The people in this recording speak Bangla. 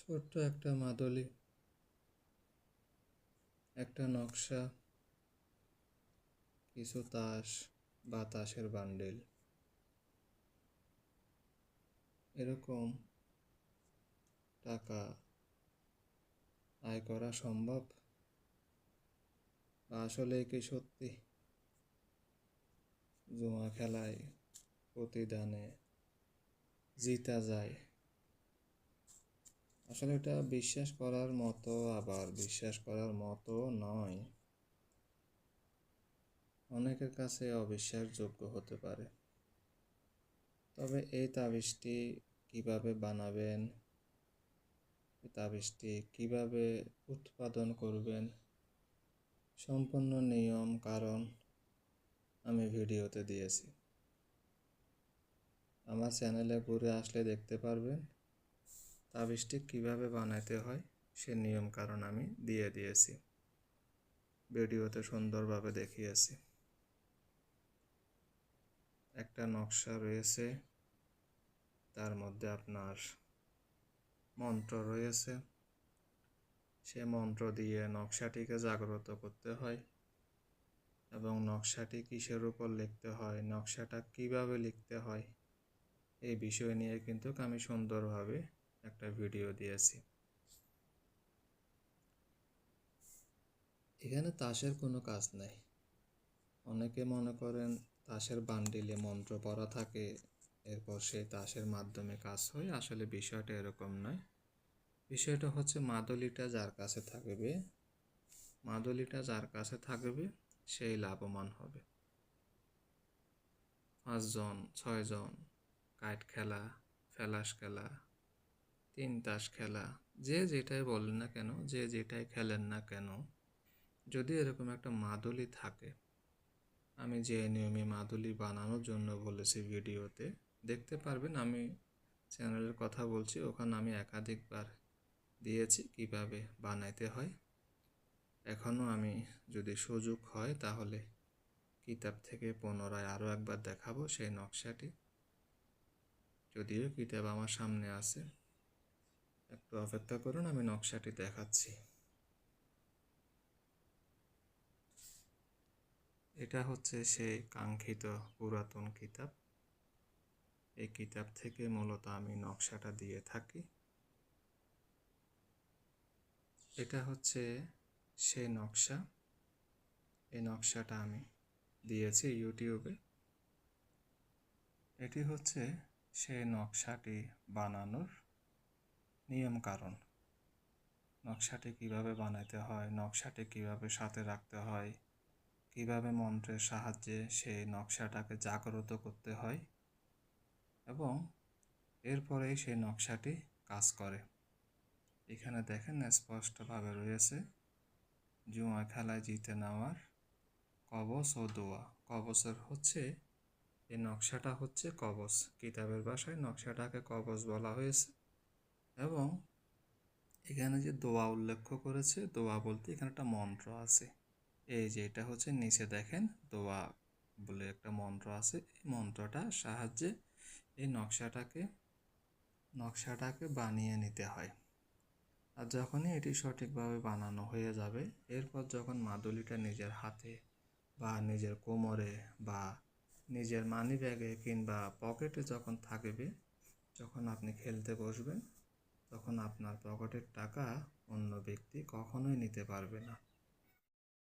ছোট্ট একটা মাদুলি, একটা নকশা, কিছু তাস বা তাসের বান্ডিল। এরকম টাকা আয় করা সম্ভব? বা আসলে কি সত্যি জুয়া খেলায় প্রতিদানে জিতা যায়? আসলে এটা বিশ্বাস করার মতো, আবার বিশ্বাস করার মতো নয়। অনেকের কাছে অবিশ্বাসযোগ্য হতে পারে। তবে এই তাবিজটি কিভাবে বানাবেন, এই তাবিজটি কিভাবে উৎপাদন করবেন, সম্পূর্ণ নিয়ম কারণ আমি ভিডিওতে দিয়েছি। আমার চ্যানেলে ঘুরে আসলে দেখতে পারবেন তাবিজটি কিভাবে বানাইতে হয়, সে নিয়ম কারণ আমি দিয়ে দিয়েছি, ভিডিওতে সুন্দরভাবে দেখিয়েছি। একটা নকশা রয়েছে, তার মধ্যে আপনার মন্ত্র রয়েছে। সে মন্ত্র দিয়ে নকশাটিকে জাগ্রত করতে হয় এবং নকশাটি কিসের উপর লিখতে হয়, নকশাটা কিভাবে লিখতে হয়, এই বিষয় নিয়ে কিন্তু আমি সুন্দরভাবে একটা ভিডিও দিয়েছি। এখানে তাসের কোনো কাজ নাই। অনেকে মনে করেন তাসের বান্ডিলে মন্ত্র পড়া থাকে, এরপর সেই তাসের মাধ্যমে কাজ হয়। আসলে বিষয়টা এরকম নয়। বিষয়টা হচ্ছে মাদুলিটা যার কাছে থাকবে সেই লাভবান হবে। 5 জন 6 জন কাইট খেলা, ফেলাস খেলা, 3 তাস খেলা, যে যেটাই বলেন না কেন, যে যেটাই খেলেন না কেন, যদি এরকম একটা মাদুলি থাকে, আমি যে নিয়মে মাদুলি বানানোর জন্য বলেছি ভিডিওতে দেখতে পারবেন, আমি চ্যানেলের কথা বলছি, ওখানে আমি একাধিকবার দিয়েছি কিভাবে বানাইতে হয়। এখনও আমি যদি সুযোগ হয় তাহলে কিতাব থেকে পুনরায় আরও একবার দেখাবো সেই নকশাটি। যদিও কিতাব আমার সামনে আছে, একটু অপেক্ষা করুন, আমি নকশাটি দেখাচ্ছি। এটা হচ্ছে সেই কাঙ্ক্ষিত পুরাতন কিতাব। এই কিতাব থেকে মূলত আমি নকশাটা দিয়ে থাকি। এটা হচ্ছে সেই নকশা। এই নকশাটা আমি দিয়েছি ইউটিউবে। এটি হচ্ছে সেই নকশাটি বানানোর নিয়ম কারণ। নকশাটি কিভাবে বানাইতে হয়, নকশাটি কিভাবে সাথে রাখতে হয়, কিভাবে মন্ত্রের সাহায্যে সেই নকশাটাকে জাগ্রত করতে হয় এবং এরপরেই সেই নকশাটি কাজ করে। এখানে দেখেন স্পষ্টভাবে রয়েছে জুয়া খেলায় জিতে নেওয়ার কবচ ও দোয়া। কবচের হচ্ছে এই নকশাটা হচ্ছে কবচ, কিতাবের ভাষায় নকশাটাকে কবচ বলা হয়েছে। এবং এখানে যে দোয়া উল্লেখ করেছে, দোয়া বলতে এখানে একটা মন্ত্র আছে। এই যে এটা হচ্ছে নিচে দেখেন দোয়া বলে একটা মন্ত্র আছে। এই মন্ত্রটার সাহায্যে এই নকশাটাকে বানিয়ে নিতে হয়। আর যখনই এটি সঠিকভাবে বানানো হয়ে যাবে, এরপর যখন মাদুলিটা নিজের হাতে বা নিজের কোমরে বা নিজের মানি ব্যাগে কিংবা পকেটে যখন থাকবে, যখন আপনি খেলতে বসবেন, তখন আপনার পকেটের টাকা অন্য ব্যক্তি কখনোই নিতে পারবে না।